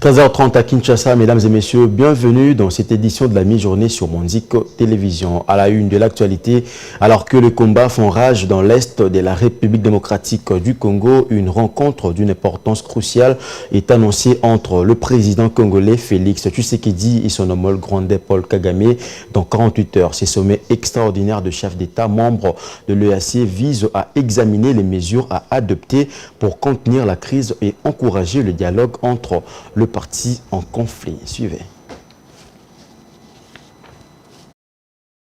13h30 à Kinshasa, mesdames et messieurs, bienvenue dans cette édition de la mi-journée sur Mondic Télévision. À la une de l'actualité, alors que les combats font rage dans l'est de la République démocratique du Congo, une rencontre d'une importance cruciale est annoncée entre le président congolais Félix Tshisekedi et son homologue rwandais Paul Kagame dans 48 heures. Ces sommets extraordinaires de chefs d'État membres de l'EAC visent à examiner les mesures à adopter pour contenir la crise et encourager le dialogue entre le parti en conflit. Suivez.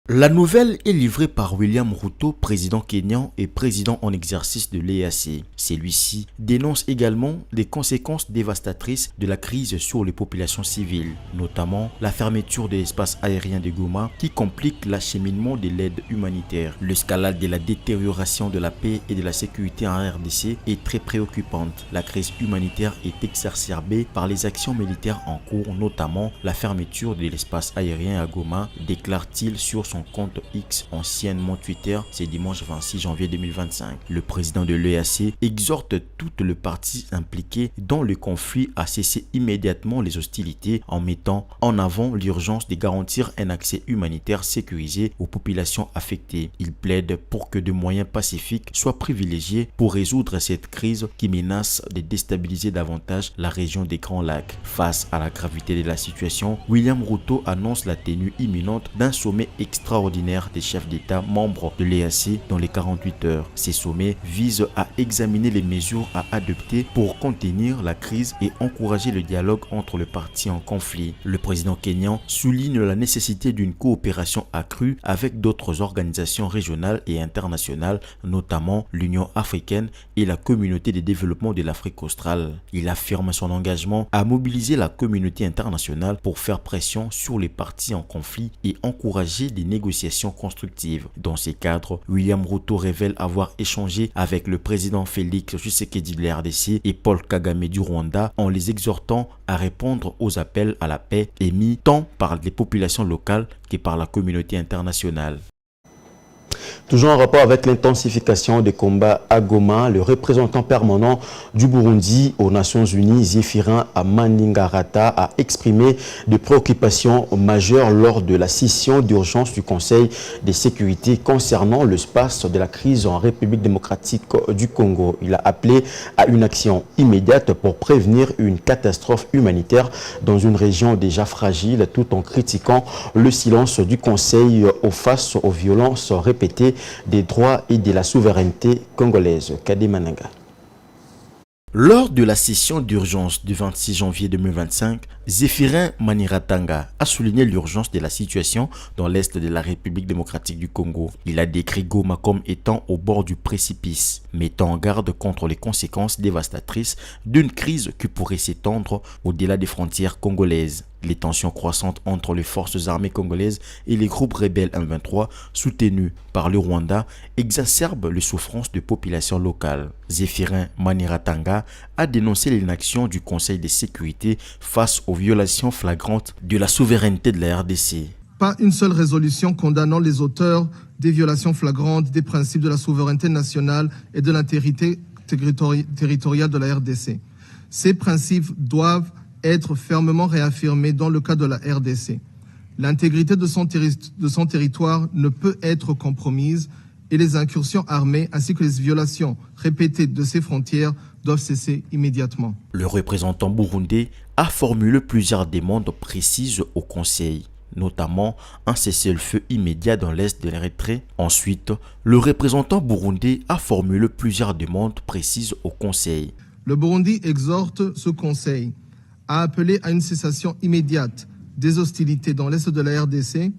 La nouvelle est livrée par William Ruto, président kényan et président en exercice de l'EAC. Celui-ci dénonce également les conséquences dévastatrices de la crise sur les populations civiles, notamment la fermeture de l'espace aérien de Goma qui complique l'acheminement de l'aide humanitaire. L'escalade de la détérioration de la paix et de la sécurité en RDC est très préoccupante. La crise humanitaire est exacerbée par les actions militaires en cours, notamment la fermeture de l'espace aérien à Goma, déclare-t-il sur son compte X, anciennement Twitter, c'est dimanche 26 janvier 2025. Le président de l'EAC exhorte toutes les parties impliquées dans le conflit à cesser immédiatement les hostilités en mettant en avant l'urgence de garantir un accès humanitaire sécurisé aux populations affectées. Il plaide pour que des moyens pacifiques soient privilégiés pour résoudre cette crise qui menace de déstabiliser davantage la région des Grands Lacs. Face à la gravité de la situation, William Ruto annonce la tenue imminente d'un sommet extraordinaire des chefs d'État membres de l'EAC dans les 48 heures. Ces sommets visent à examiner les mesures à adopter pour contenir la crise et encourager le dialogue entre les parties en conflit. Le président kényan souligne la nécessité d'une coopération accrue avec d'autres organisations régionales et internationales, notamment l'Union africaine et la communauté de développement de l'Afrique australe. Il affirme son engagement à mobiliser la communauté internationale pour faire pression sur les parties en conflit et encourager des négociations constructives. Dans ces cadres, William Ruto révèle avoir échangé avec le président Félix Tshisekedi de la RDC et Paul Kagame du Rwanda en les exhortant à répondre aux appels à la paix émis tant par les populations locales que par la communauté internationale. Toujours en rapport avec l'intensification des combats à Goma, le représentant permanent du Burundi aux Nations Unies, Zéphirin Maningarata, a exprimé des préoccupations majeures lors de la session d'urgence du Conseil de sécurité concernant l'espace de la crise en République démocratique du Congo. Il a appelé à une action immédiate pour prévenir une catastrophe humanitaire dans une région déjà fragile, tout en critiquant le silence du Conseil face aux violences répétées des droits et de la souveraineté congolaise. Kadi Mananga. Lors de la session d'urgence du 26 janvier 2025, Zéphirin Maniratanga a souligné l'urgence de la situation dans l'est de la République démocratique du Congo. Il a décrit Goma comme étant au bord du précipice, mettant en garde contre les conséquences dévastatrices d'une crise qui pourrait s'étendre au-delà des frontières congolaises. Les tensions croissantes entre les forces armées congolaises et les groupes rebelles M23 soutenus par le Rwanda exacerbent les souffrances de populations locales. Zéphirin Maniratanga a dénoncé l'inaction du Conseil de sécurité face aux violations flagrantes de la souveraineté de la RDC. Pas une seule résolution condamnant les auteurs des violations flagrantes des principes de la souveraineté nationale et de l'intégrité territoriale de la RDC. Ces principes doivent être fermement réaffirmés dans le cas de la RDC. L'intégrité de son territoire ne peut être compromise et les incursions armées ainsi que les violations répétées de ses frontières doivent cesser immédiatement. Le représentant burundais a formulé plusieurs demandes précises au Conseil, notamment un cessez-le-feu immédiat dans l'est de l'Érythrée. Ensuite, le représentant burundais a formulé plusieurs demandes précises au Conseil. Le Burundi exhorte ce Conseil à appeler à une cessation immédiate des hostilités dans l'est de la RDC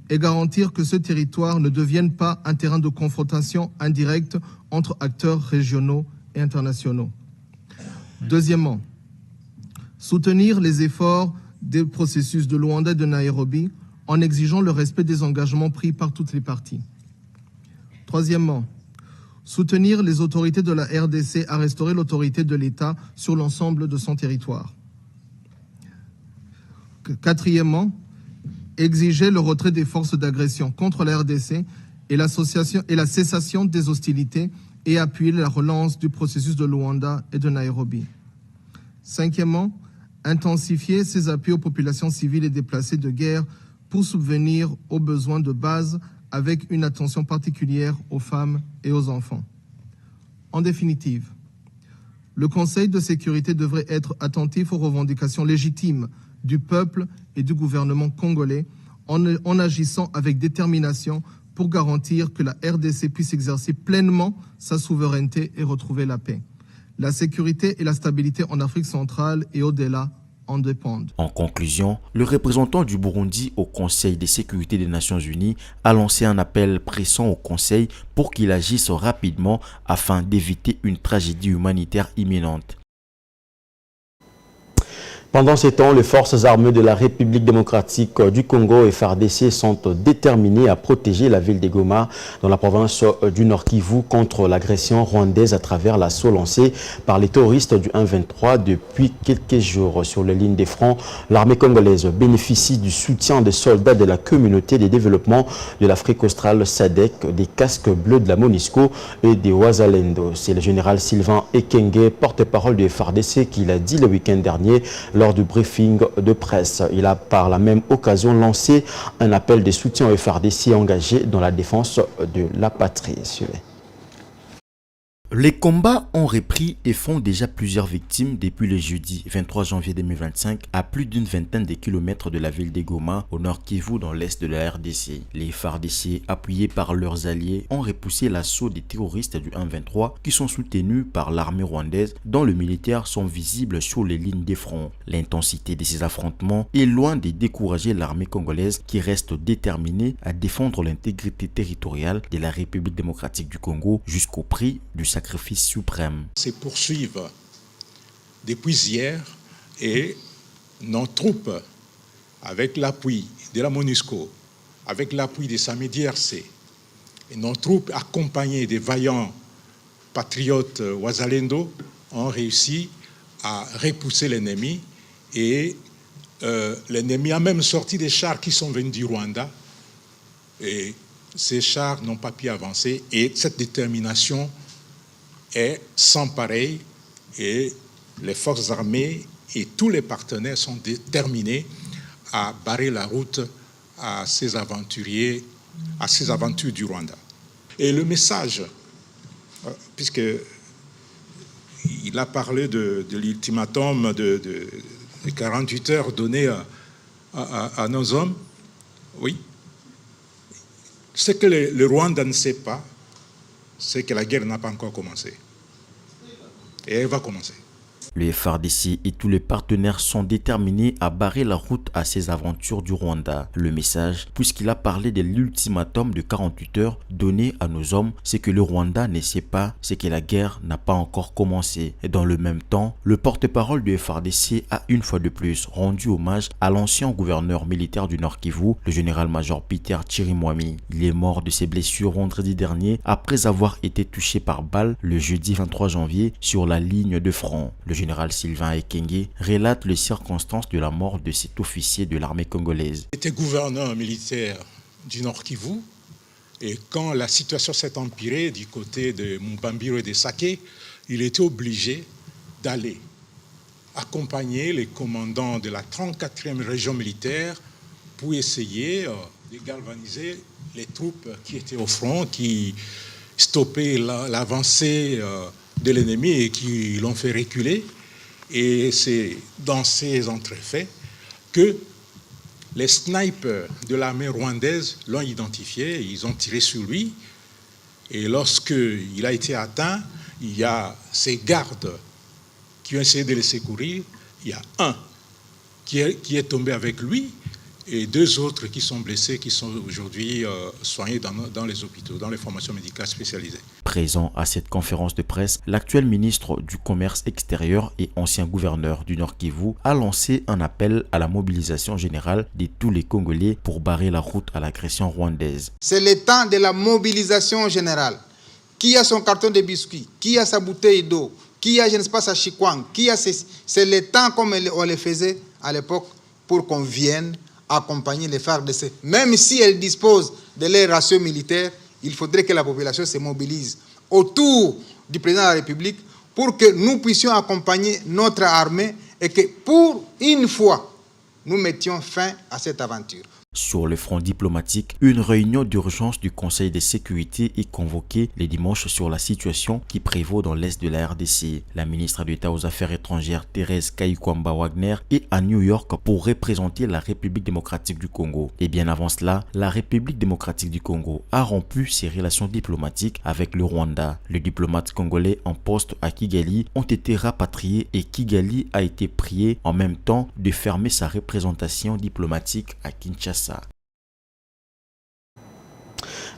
et garantir que ce territoire ne devienne pas un terrain de confrontation indirecte entre acteurs régionaux et internationaux. Deuxièmement, soutenir les efforts des processus de Luanda et de Nairobi en exigeant le respect des engagements pris par toutes les parties. Troisièmement, soutenir les autorités de la RDC à restaurer l'autorité de l'État sur l'ensemble de son territoire. Quatrièmement, exiger le retrait des forces d'agression contre la RDC et la cessation des hostilités et appuyer la relance du processus de Luanda et de Nairobi. Cinquièmement, intensifier ses appuis aux populations civiles et déplacées de guerre pour subvenir aux besoins de base avec une attention particulière aux femmes et aux enfants. En définitive, le Conseil de sécurité devrait être attentif aux revendications légitimes du peuple et du gouvernement congolais en agissant avec détermination pour garantir que la RDC puisse exercer pleinement sa souveraineté et retrouver la paix. La sécurité et la stabilité en Afrique centrale et au-delà en dépendent. En conclusion, le représentant du Burundi au Conseil de sécurité des Nations Unies a lancé un appel pressant au Conseil pour qu'il agisse rapidement afin d'éviter une tragédie humanitaire imminente. Pendant ces temps, les forces armées de la République démocratique du Congo FARDC sont déterminées à protéger la ville de Goma dans la province du Nord Kivu contre l'agression rwandaise à travers l'assaut lancé par les terroristes du 1-23 depuis quelques jours. Sur les lignes des fronts, l'armée congolaise bénéficie du soutien des soldats de la communauté de développement de l'Afrique australe SADC, des casques bleus de la MONUSCO et des Wazalendo. C'est le général Sylvain Ekenge, porte-parole du FARDC, qui l'a dit le week-end dernier lors du briefing de presse. Il a par la même occasion lancé un appel de soutien au FARDC engagé dans la défense de la patrie. Suivez. Les combats ont repris et font déjà plusieurs victimes depuis le jeudi 23 janvier 2025 à plus d'une vingtaine de kilomètres de la ville de Goma au nord Kivu dans l'est de la RDC. Les FARDC, appuyés par leurs alliés, ont repoussé l'assaut des terroristes du 1-23 qui sont soutenus par l'armée rwandaise dont les militaires sont visibles sur les lignes des fronts. L'intensité de ces affrontements est loin de décourager l'armée congolaise qui reste déterminée à défendre l'intégrité territoriale de la République démocratique du Congo jusqu'au prix du sacrifice suprême. Se poursuivent depuis hier et nos troupes, avec l'appui de la MONUSCO, avec l'appui des SAMI-DRC, et nos troupes accompagnées des vaillants patriotes Wazalendo ont réussi à repousser l'ennemi et l'ennemi a même sorti des chars qui sont venus du Rwanda et ces chars n'ont pas pu avancer et cette détermination est sans pareil et les forces armées et tous les partenaires sont déterminés à barrer la route à ces aventuriers, à ces aventures du Rwanda. Et le message, puisque il a parlé de l'ultimatum de 48 heures donné à nos hommes, oui, ce que le Rwanda ne sait pas, c'est que la guerre n'a pas encore commencé. Et elle va commencer. Le FARDC et tous les partenaires sont déterminés à barrer la route à ces aventures du Rwanda. Le message, puisqu'il a parlé de l'ultimatum de 48 heures donné à nos hommes, c'est que le Rwanda ne sait pas, c'est que la guerre n'a pas encore commencé. Et dans le même temps, le porte-parole du FARDC a une fois de plus rendu hommage à l'ancien gouverneur militaire du Nord Kivu, le général-major Peter Chirimwami. Il est mort de ses blessures vendredi dernier après avoir été touché par balle le jeudi 23 janvier sur la ligne de front. Le général Sylvain Ekenge relate les circonstances de la mort de cet officier de l'armée congolaise. Il était gouverneur militaire du Nord Kivu et quand la situation s'est empirée du côté de Mumbambiro et de Sake, il était obligé d'aller accompagner les commandants de la 34e région militaire pour essayer de galvaniser les troupes qui étaient au front, qui stoppaient l'avancée de l'ennemi et qui l'ont fait reculer. Et c'est dans ces entrefaits que les snipers de l'armée rwandaise l'ont identifié, ils ont tiré sur lui. Et lorsqu'il a été atteint, il y a ses gardes qui ont essayé de le secourir. Il y a un qui est tombé avec lui et deux autres qui sont blessés, qui sont aujourd'hui soignés dans les hôpitaux, dans les formations médicales spécialisées. Présent à cette conférence de presse, l'actuel ministre du Commerce extérieur et ancien gouverneur du Nord Kivu a lancé un appel à la mobilisation générale de tous les Congolais pour barrer la route à l'agression rwandaise. C'est le temps de la mobilisation générale. Qui a son carton de biscuits? Qui a sa bouteille d'eau? Qui a, je ne sais pas, sa chikwang? C'est le temps comme on le faisait à l'époque pour qu'on vienne accompagner les FARDC. Même si elles disposent de leurs ratios militaires, il faudrait que la population se mobilise autour du président de la République pour que nous puissions accompagner notre armée et que pour une fois, nous mettions fin à cette aventure. Sur le front diplomatique, une réunion d'urgence du Conseil de sécurité est convoquée les dimanches sur la situation qui prévaut dans l'est de la RDC. La ministre d'État aux Affaires étrangères Thérèse Kayikwamba Wagner est à New York pour représenter la République démocratique du Congo. Et bien avant cela, la République démocratique du Congo a rompu ses relations diplomatiques avec le Rwanda. Les diplomates congolais en poste à Kigali ont été rapatriés et Kigali a été prié en même temps de fermer sa représentation diplomatique à Kinshasa.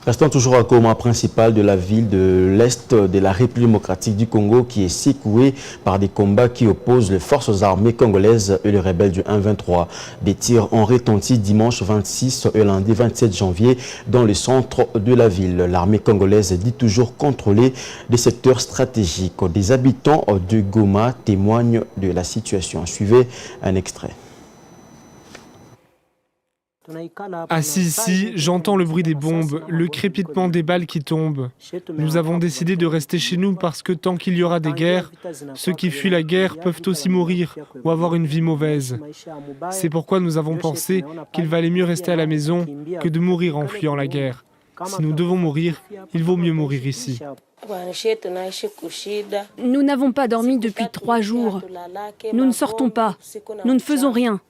Restons toujours à Goma, principal de la ville de l'Est de la République démocratique du Congo, qui est secouée par des combats qui opposent les forces armées congolaises et les rebelles du 1-23. Des tirs ont retenti dimanche 26 et lundi 27 janvier dans le centre de la ville. L'armée congolaise dit toujours contrôler des secteurs stratégiques. Des habitants de Goma témoignent de la situation. Suivez un extrait. Assis ici, j'entends le bruit des bombes, le crépitement des balles qui tombent. Nous avons décidé de rester chez nous parce que tant qu'il y aura des guerres, ceux qui fuient la guerre peuvent aussi mourir ou avoir une vie mauvaise. C'est pourquoi nous avons pensé qu'il valait mieux rester à la maison que de mourir en fuyant la guerre. Si nous devons mourir, il vaut mieux mourir ici. Nous n'avons pas dormi depuis 3 jours. Nous ne sortons pas. Nous ne faisons rien.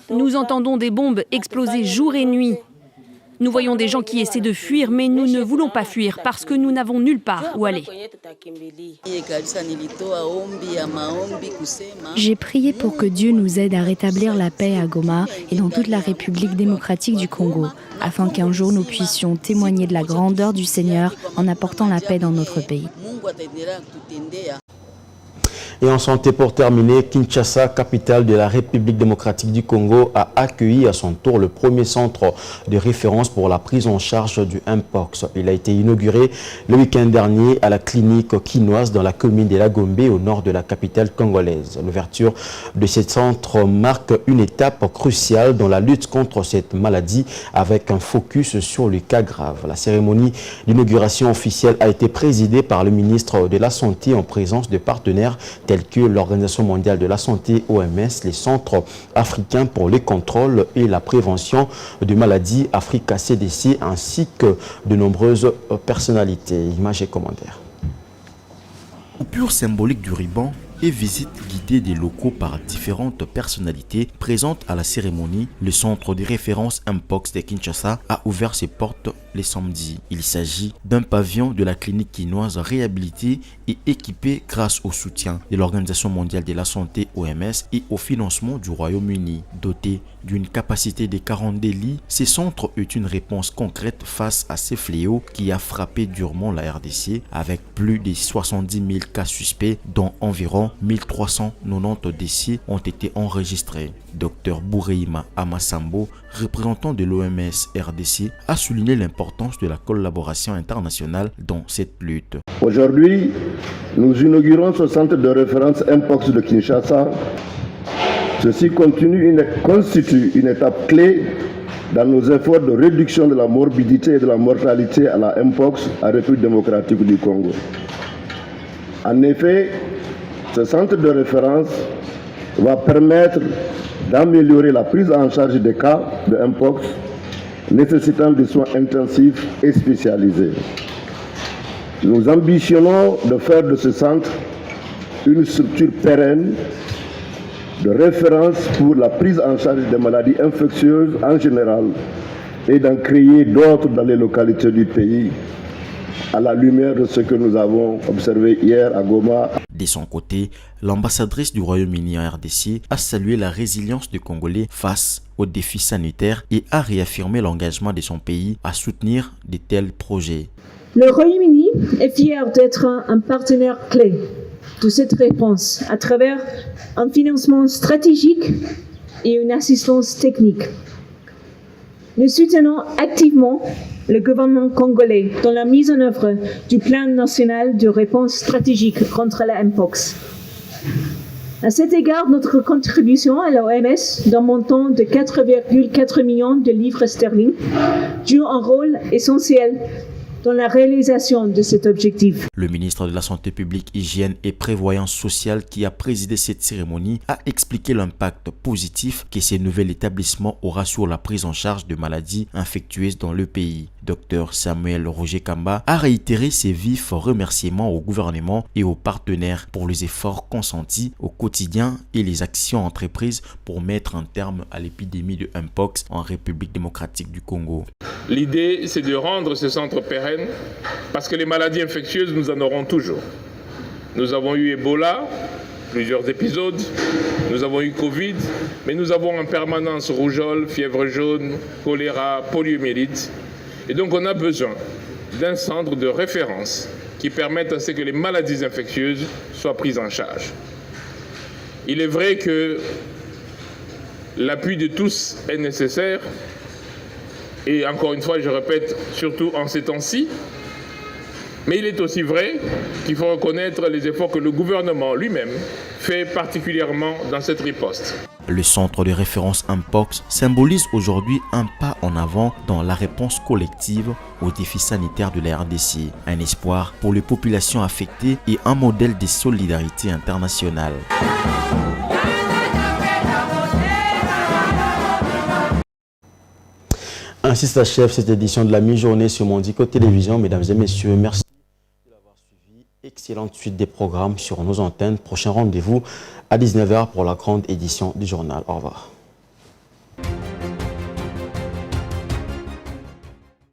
Nous entendons des bombes exploser jour et nuit. Nous voyons des gens qui essaient de fuir, mais nous ne voulons pas fuir parce que nous n'avons nulle part où aller. J'ai prié pour que Dieu nous aide à rétablir la paix à Goma et dans toute la République démocratique du Congo, afin qu'un jour nous puissions témoigner de la grandeur du Seigneur en apportant la paix dans notre pays. Et en santé, pour terminer, Kinshasa, capitale de la République démocratique du Congo, a accueilli à son tour le premier centre de référence pour la prise en charge du Mpox. Il a été inauguré le week-end dernier à la clinique quinoise dans la commune de La Gombe, au nord de la capitale congolaise. L'ouverture de ce centre marque une étape cruciale dans la lutte contre cette maladie, avec un focus sur les cas graves. La cérémonie d'inauguration officielle a été présidée par le ministre de la Santé en présence de partenaires tels que l'Organisation mondiale de la santé, OMS, les centres africains pour le contrôle et la prévention de maladies, Africa CDC, ainsi que de nombreuses personnalités. Images et commentaires. Coupure symbolique du ruban et visite guidée des locaux par différentes personnalités présentes à la cérémonie, le centre de référence Mpox de Kinshasa a ouvert ses portes les samedis. Il s'agit d'un pavillon de la clinique quinoise réhabilité et équipé grâce au soutien de l'Organisation mondiale de la santé OMS et au financement du Royaume-Uni. Doté d'une capacité de 42 lits, ce centre est une réponse concrète face à ces fléaux qui a frappé durement la RDC avec plus de 70 000 cas suspects dont environ 1390 décès ont été enregistrés. Dr Boureima Amasambo, représentant de l'OMS RDC, a souligné l'importance de la collaboration internationale dans cette lutte. Aujourd'hui, nous inaugurons ce centre de référence Mpox de Kinshasa. Ceci constitue une étape clé dans nos efforts de réduction de la morbidité et de la mortalité à la Mpox à République démocratique du Congo. En effet, ce centre de référence va permettre d'améliorer la prise en charge des cas de Mpox nécessitant des soins intensifs et spécialisés. Nous ambitionnons de faire de ce centre une structure pérenne de référence pour la prise en charge des maladies infectieuses en général et d'en créer d'autres dans les localités du pays, à la lumière de ce que nous avons observé hier à Goma. De son côté, l'ambassadrice du Royaume-Uni en RDC a salué la résilience des Congolais face aux défis sanitaires et a réaffirmé l'engagement de son pays à soutenir de tels projets. Le Royaume-Uni est fier d'être un partenaire clé de cette réponse à travers un financement stratégique et une assistance technique. Nous soutenons activement le gouvernement congolais dans la mise en œuvre du plan national de réponse stratégique contre la Mpox. À cet égard, notre contribution à l'OMS d'un montant de 4,4 millions de livres sterling joue un rôle essentiel dans la réalisation de cet objectif. Le ministre de la Santé publique, Hygiène et Prévoyance sociale qui a présidé cette cérémonie a expliqué l'impact positif que ces nouvel établissement aura sur la prise en charge de maladies infectieuses dans le pays. Dr Samuel Roger Kamba a réitéré ses vifs remerciements au gouvernement et aux partenaires pour les efforts consentis au quotidien et les actions entreprises pour mettre un terme à l'épidémie de Mpox en République démocratique du Congo. L'idée, c'est de rendre ce centre pérenne parce que les maladies infectieuses, nous en aurons toujours. Nous avons eu Ebola, plusieurs épisodes, nous avons eu Covid, mais nous avons en permanence rougeole, fièvre jaune, choléra, poliomyélite. Et donc on a besoin d'un centre de référence qui permette à ce que les maladies infectieuses soient prises en charge. Il est vrai que l'appui de tous est nécessaire, et encore une fois, je répète, surtout en ces temps-ci, mais il est aussi vrai qu'il faut reconnaître les efforts que le gouvernement lui-même fait particulièrement dans cette riposte. Le centre de référence Mpox symbolise aujourd'hui un pas en avant dans la réponse collective aux défis sanitaires de la RDC, un espoir pour les populations affectées et un modèle de solidarité internationale. Ainsi s'achève cette édition de la mi-journée sur Mondico Télévision. Mesdames et messieurs, merci de l'avoir suivi. Excellente suite des programmes sur nos antennes. Prochain rendez-vous à 19h pour la grande édition du journal. Au revoir.